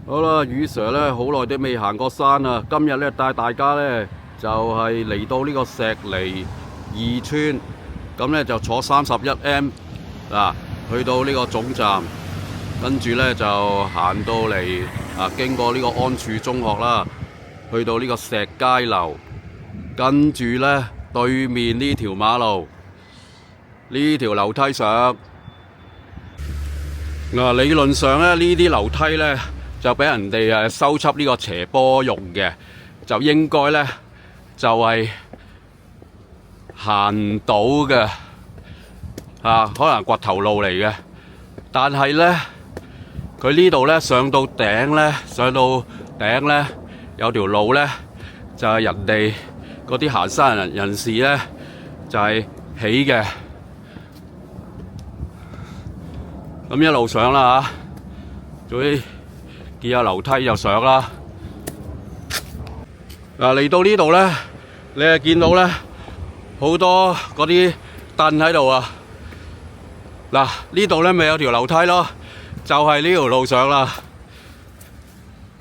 好啦，雨 Sir 咧好耐都未行過山啦，今日咧帶大家咧就係嚟到呢個石梨二村，咁咧就坐31M 嗱去到呢個總站，跟住咧就行到嚟經過呢個安柱中學啦，去到呢個石階樓，跟住咧對面呢條馬路呢條樓梯上理論上咧呢啲樓梯咧就俾人哋修葺呢個斜坡用嘅，就應該咧就係行到嘅可能掘頭路嚟嘅，但係咧佢呢度咧上到頂咧有條路咧就係人哋嗰啲行山人士咧就係起嘅，咁一路上啦總之見有樓梯就上啦。嚟到呢度咧，你係見到咧好多嗰啲凳喺度啊。呢度咧咪有條樓梯咯，就係呢條路上啦。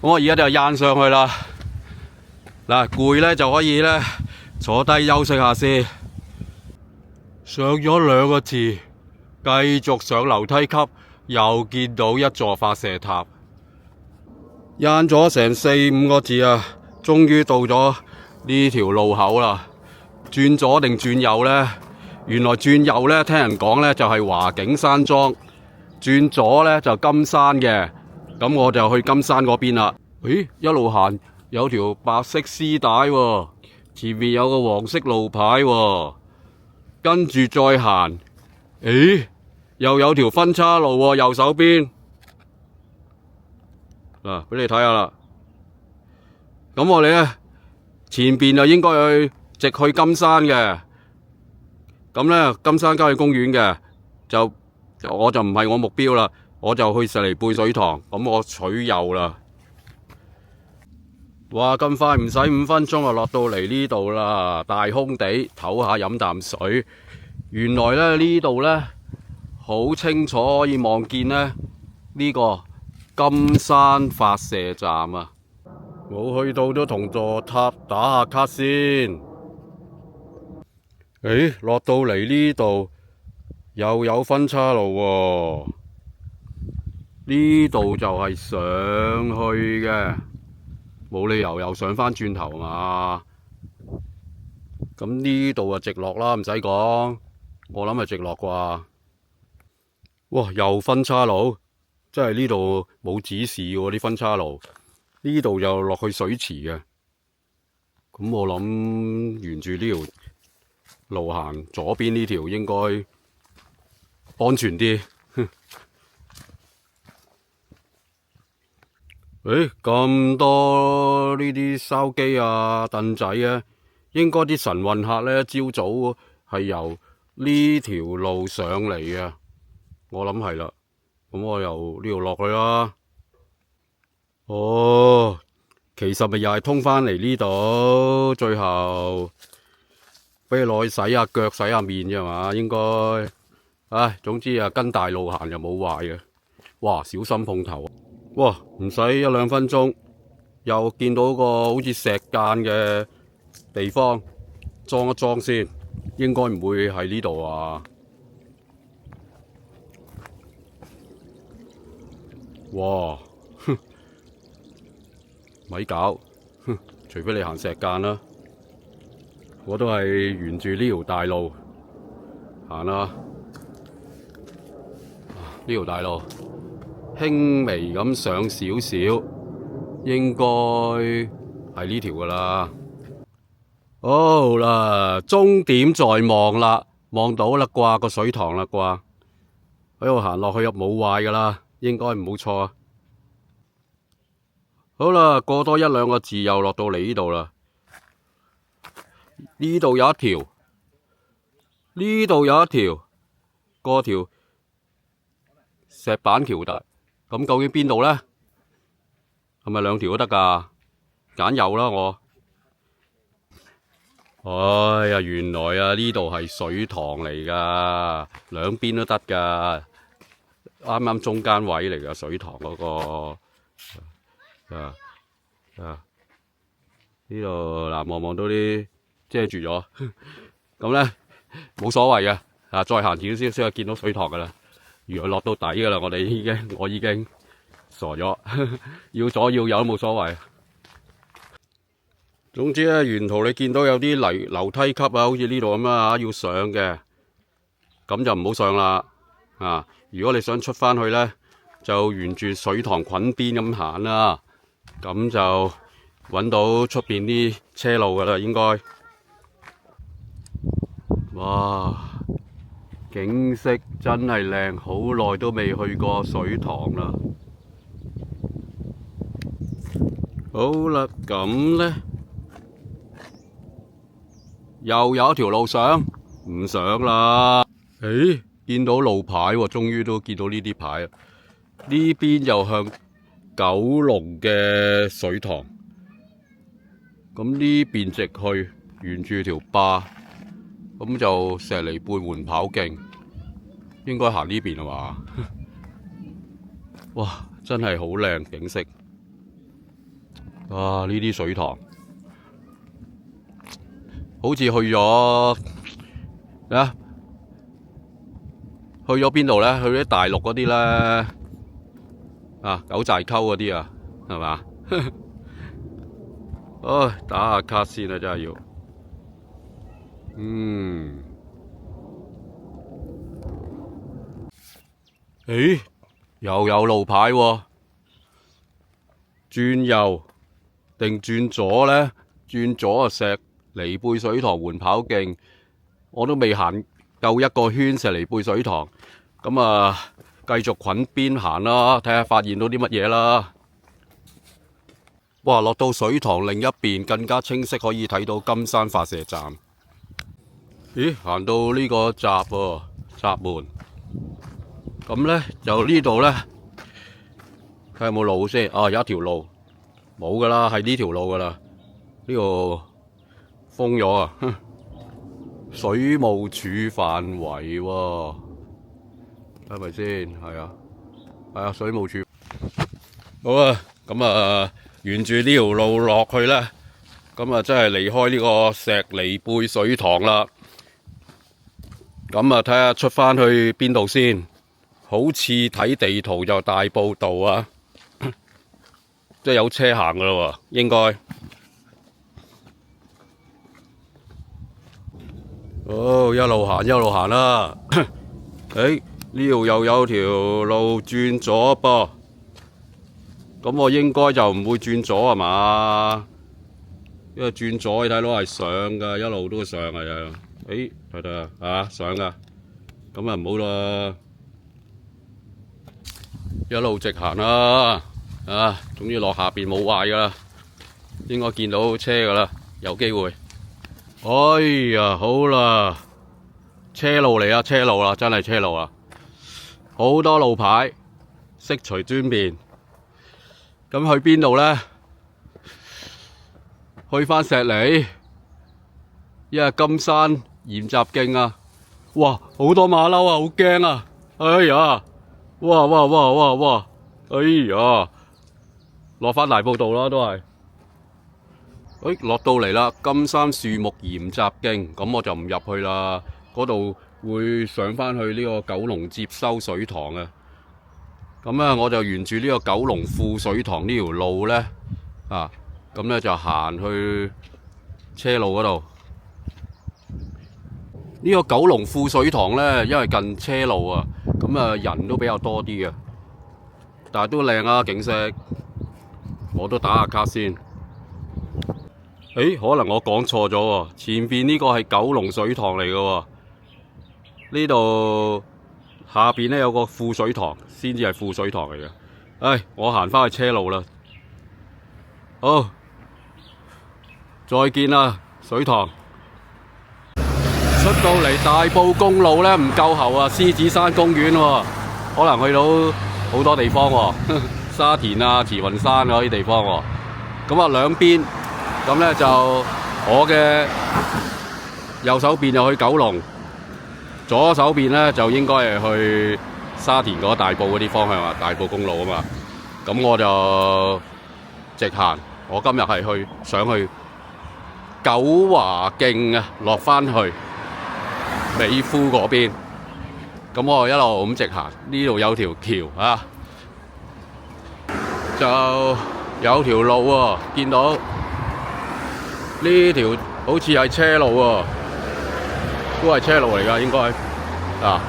咁我而家就掗上去啦。攰咧就可以咧坐低休息下先。上咗2個字，繼續上樓梯級，又見到一座發射塔。掗咗成4、5個字啊，終於到咗呢條路口啦。轉左定轉右呢？原來轉右呢，聽人講呢就係華景山莊，轉左呢就金山嘅。咁我就去金山嗰邊啦。一路行有條白色絲帶喎，前面有個黃色路牌喎，跟住再行，又有條分叉路喎，右手邊。俾你睇下啦。咁我哋咧前邊就應該去直去金山嘅。咁咧金山郊野公園嘅我就唔係我目標啦，我就去石梨貝水塘。咁我取右啦。哇！咁快唔使5分鐘就落到嚟呢度啦，大空地唞下飲啖水。原來咧呢度咧好清楚可以望見咧呢個金山發射站啊！冇去到都同座塔打下卡先。落到嚟呢度又有分叉路喎，呢度就係上去嘅，冇理由又上返轉頭嘛。咁呢度啊直落啦，唔使講，我諗係直落啩。哇！又分叉路。真係呢度冇指示喎，啲分叉路呢度又落去水池嘅。咁我諗沿住呢條路行，左邊呢條應該安全啲。咁多呢啲筲箕啊、凳仔啊，應該啲晨運客呢，朝早係由呢條路上嚟嘅，我諗係啦。咁我由呢度落去啦。其實咪又係通返嚟呢度，最後俾你落去洗下腳、洗下面啫嘛，應該。總之跟大路行又冇壞嘅。哇！小心碰頭。哇！唔使1、2分鐘，又見到個好似石間嘅地方，裝一裝先，應該唔會喺呢度啊。哇！咪搞，除非你行石間啦，我都係沿住呢條大路行啦。呢條大路輕微咁上少少，應該係呢條噶啦。好啦，終點在望啦，望到啦啩，個水塘啦啩，喺度行落去又冇壞噶啦。應該唔好錯啊！好啦，過多1、2個字又落到嚟呢度啦。呢度有一條，呢度有一條，嗰條石板橋底。咁究竟邊度呢？係咪2條都得㗎？揀右啦我。原來呢度係水塘嚟㗎，兩邊都得㗎。啱啱中間位嚟㗎，水塘嗰個。啊啊！呢度嗱望到啲遮住咗，咁咧冇所謂嘅。啊，再行前少少就見到水塘噶啦。原來落到底噶啦，我已經傻咗，要左要右都冇所謂。總之咧，沿途你見到有啲樓梯級啊，好似呢度咁啊，要上嘅，咁就唔好上啦。啊，如果你想出翻去咧，就沿住水塘裙邊咁行啦，咁就揾到出邊啲車路噶啦，應該。哇！景色真係靚，好耐都未去過水塘啦。好啦，咁呢，又有一條路上，唔上啦。誒，見到路牌喎，終於都見到呢啲牌啦。呢邊又向九龍嘅水塘，咁呢邊直去，沿住條壩。咁就石籬背緩跑徑，應該行呢邊係嘛？哇！真係好靚景色。哇！呢啲水塘，好似去咗啊？去咗邊度咧？去啲大陸嗰啲咧啊，九寨溝嗰啲啊，係嘛？唉，打下卡先啦，真係要。誒，又有路牌喎，轉右定轉左呢？轉左啊，石籬背水塘緩跑徑，我都未行夠一個圈石籬背水塘，咁啊，繼續裙邊行啦，睇下發現到啲乜嘢啦。哇！落到水塘另一邊更加清晰，可以睇到金山發射站。咦，行到呢個閘喎，閘門，咁咧就呢度咧，睇下有冇路先。啊，有一條路，冇噶啦，係呢條路噶啦，呢度封咗啊，水務署範圍喎，係咪先？係啊，係啊，水務署。好啊，咁啊，沿住呢條路落去咧，咁啊，真係離開呢個石籬背水塘啦。咁啊，睇下出返去邊度先？好似睇地圖就大埔道啊，即係有車行噶啦喎，應該。哦，一路行一路行啦。誒，呢度又有條路轉左噃，咁我應該就唔會轉左係嘛？因為轉左你睇到係上噶，一路都上嚟啊。誒，睇睇啊，上噶，咁啊唔好啦，一路直行啦，啊，總之落下邊冇壞噶啦，應該見到車噶啦，有機會。哎呀，好啦，車路嚟啊，車路啦，真係車路啦，好多路牌，悉隨尊便。咁去邊度咧？去返石籬，因為金山鹽集徑啊！哇，好多馬騮啊，好驚啊！哎呀，哇哇哇哇哇！哎呀，落返大埔道啦，都係。落到嚟啦，金山樹木鹽集徑，咁我就唔入去啦。嗰度會上返去呢個九龍接收水塘啊。咁啊，我就沿住呢個九龍富水塘呢條路咧，啊，咁咧就行去車路嗰度。呢個九龍富水塘咧，因為近車路啊，咁啊人都比較多啲嘅，但係都靚啊景色。我都打下卡先。誒，可能我講錯咗喎，前邊呢個係九龍水塘嚟嘅喎，呢度下邊咧有個富水塘，先至係富水塘嚟嘅。唉，我行返去車路啦。好，再見啦，水塘。出到嚟大埔公路咧唔夠喉啊，獅子山公園喎，可能去到好多地方喎，沙田啊、慈雲山嗰啲地方喎。咁啊兩邊，咁咧就我嘅右手邊就去九龍，左手邊咧就應該係去沙田嗰大埔嗰啲方向啊，大埔公路啊嘛。咁我就直行。我今日係想去九華徑啊，落返去美孚嗰邊。咁我一路咁直行，呢度有條橋啊，就有條路喎，見到呢條好似係車路喎，都係車路嚟㗎應該啊，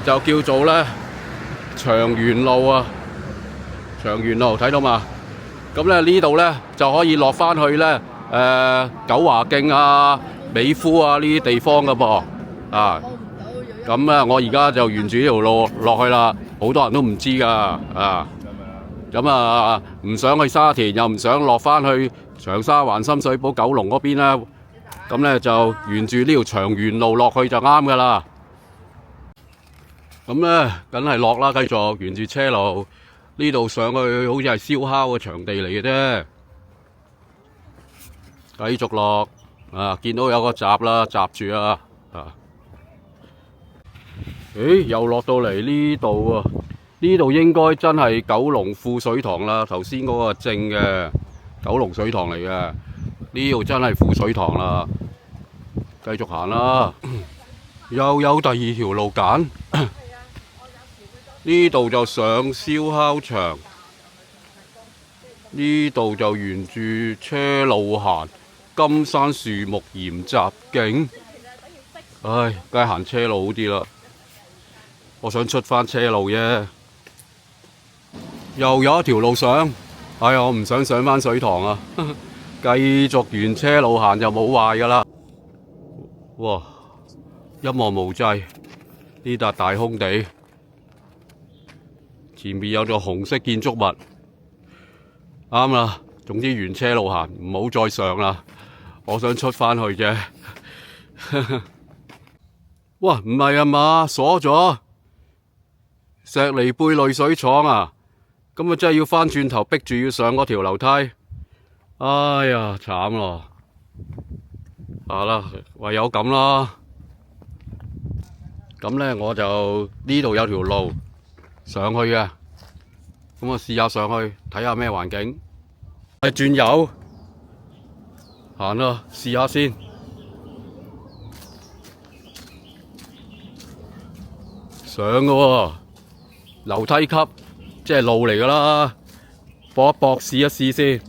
就叫做咧長園路啊，長園路睇到嘛？咁咧呢度咧就可以落返去咧九華徑啊、美孚啊呢啲地方㗎噃啊。咁咧我而家就沿住呢條路落去啦，好多人都唔知㗎啊。咁啊唔想去沙田，又唔想落返去長沙灣、深水埗、九龍嗰邊啦。咁咧就沿住呢條長園路落去就啱㗎啦。咁咧梗係落啦，繼續沿住車路呢度上去，好似係燒烤嘅場地嚟嘅啫。繼續落啊，見到有個閘啦，閘住啊。誒，又落到嚟呢度喎，呢度應該真係九龍富水塘啦。頭先嗰個正嘅九龍水塘嚟嘅，呢度真係富水塘啦。繼續行啦，又有第二條路揀。呢度就上燒烤場，呢度就沿住車路行，金山樹木鹽雜徑。唉，梗係行車路好啲啦。我想出返車路啫。又有一條路上，哎呀，我唔想上返水塘啊！繼續沿車路行就冇壞㗎啦。哇！一望無際，呢笪大空地。前面有個紅色建築物，啱啦。總之沿車路行，唔好再上啦。我想出返去啫。哇，唔係啊嘛，鎖咗石梨貝濾水廠啊！咁啊真係要返轉頭逼住要上嗰條樓梯。哎呀，慘咯！啦，唯有咁啦。咁咧我就呢度有條路上去嘅，咁我試下上去睇下咩環境。係轉右行啦，試下先。上嘅喎，樓梯級即係路嚟㗎啦，搏一搏試一試先，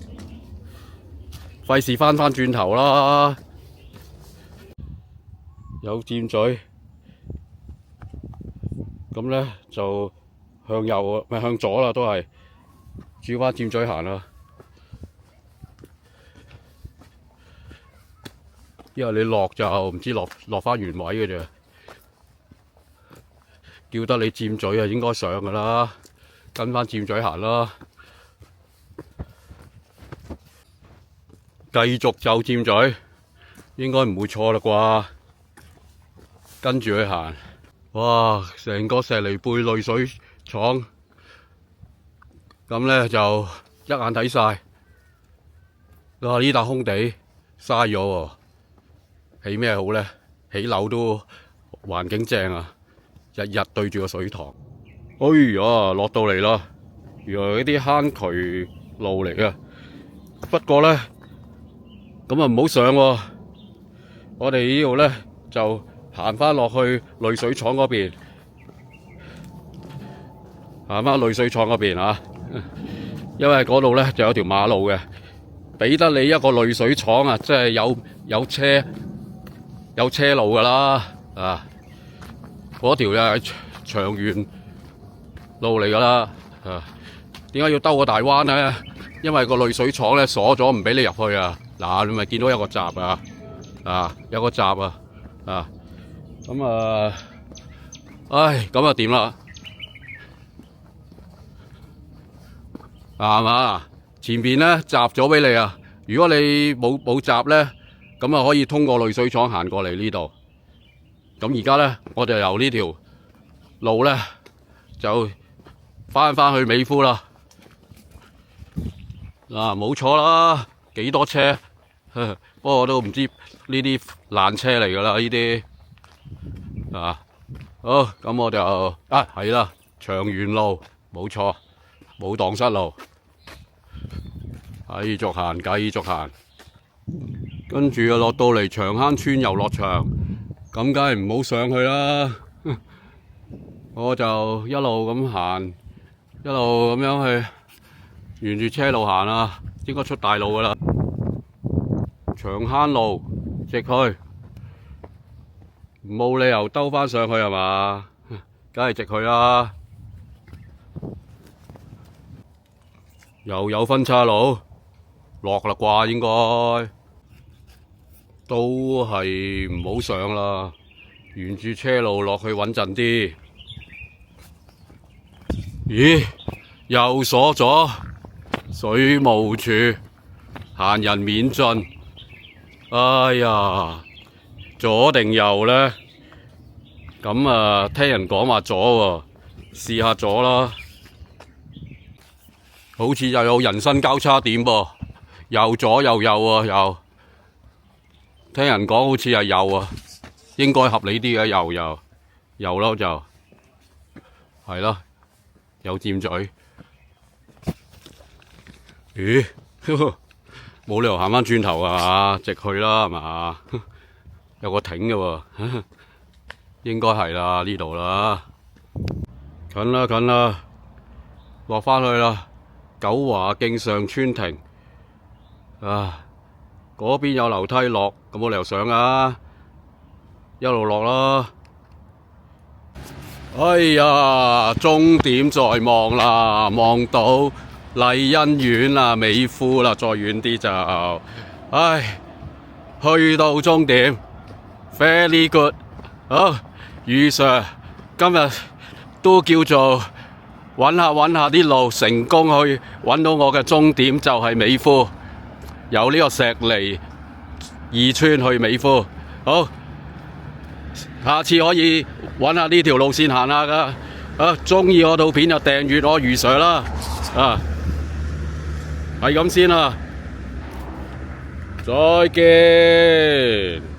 費事返轉頭啦。有尖嘴，咁咧就向右咪向左啦，都係轉返尖嘴行啦。因為你落就唔知落返原位嘅啫，叫得你尖嘴啊，應該上㗎啦，跟返尖嘴行啦。繼續就尖嘴，應該唔會錯啦啩。跟住去行，哇！成個石梨貝濾水廠，咁咧就一眼睇晒。哇！呢笪空地嘥咗喎，起咩好咧？起樓都環境正啊，日日對住個水塘。哎呀，落到嚟啦！原來呢啲坑渠路嚟嘅，不過咧咁啊唔好上喎。我哋呢度咧就行返落去濾水廠嗰邊，行返濾水廠嗰邊啊！因為嗰度咧就有條馬路嘅，俾得你一個濾水廠啊，即係有車路㗎啦啊！嗰條又係長園路嚟㗎啦啊！點解要兜個大彎咧？因為個濾水廠咧鎖咗，唔俾你入去啊！嗱，你咪見到有個閘啊，有個閘啊！咁啊，唉，咁啊掂啦，係嘛？前邊咧閘咗俾你啊！如果你冇閘咧，咁啊可以通過濾水廠行過嚟呢度。咁而家咧，我就由呢條路咧就返去美孚啦。冇錯啦，幾多車？不過我都唔知呢啲爛車嚟㗎啦，呢啲。好，咁我就係啦，長園路冇錯，冇蕩失路。繼續行，繼續行。跟住啊，落到嚟長坑村遊樂場，咁梗係唔好上去啦。我就一路咁行，一路咁樣去，沿住車路行啊，應該出大路噶啦。長坑路直去，冇理由兜返上去係嘛？梗係直去啦。又有分岔路，落啦啩應該，都係唔好上啦，沿住車路落去穩陣啲。咦？又鎖咗，水務署行人免進。哎呀，左定右呢？咁啊，聽人講話左喎，試下左啦。好似又有人身交叉點噃，又左又右啊，又聽人講好似係右啊，應該合理啲嘅，右咯就係咯，有尖嘴。咦？冇理由行返轉頭啊，直去啦係嘛？有個亭嘅喎，應該係啦，呢度啦，近啦近啦，落返去啦。九華徑上村亭啊，嗰邊有樓梯落，咁冇理由上啊，一路落啦。哎呀，終點在望啦，望到麗欣苑啦、美孚啦，再遠啲就，唉，去到終點 ，very good， 好，余 Sir 今日都叫做揾下啲路，成功去揾到我嘅終點就係美孚，由呢個石梨二村去美孚。好，下次可以揾下呢條路線行下噶。啊，中意我套片就訂閱我余 Sir 啦。啊，係咁先啦，再見。